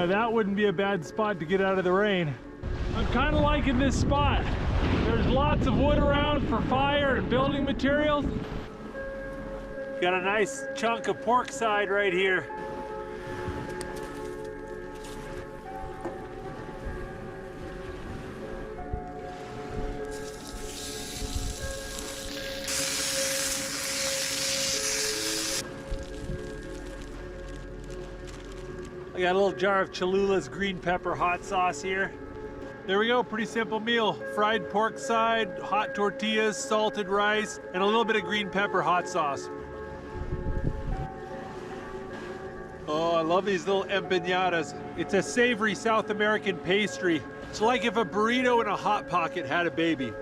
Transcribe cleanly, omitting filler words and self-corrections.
Yeah, that wouldn't be a bad spot to get out of the rain. I'm kind of liking this spot. There's lots of wood around for fire and building materials. Got a nice chunk of pork side right here. I got a little jar of Cholula's green pepper hot sauce here. There we go, pretty simple meal. Fried pork side, hot tortillas, salted rice, and a little bit of green pepper hot sauce. Oh, I love these little empanadas. It's a savory South American pastry. It's like if a burrito and a Hot Pocket had a baby.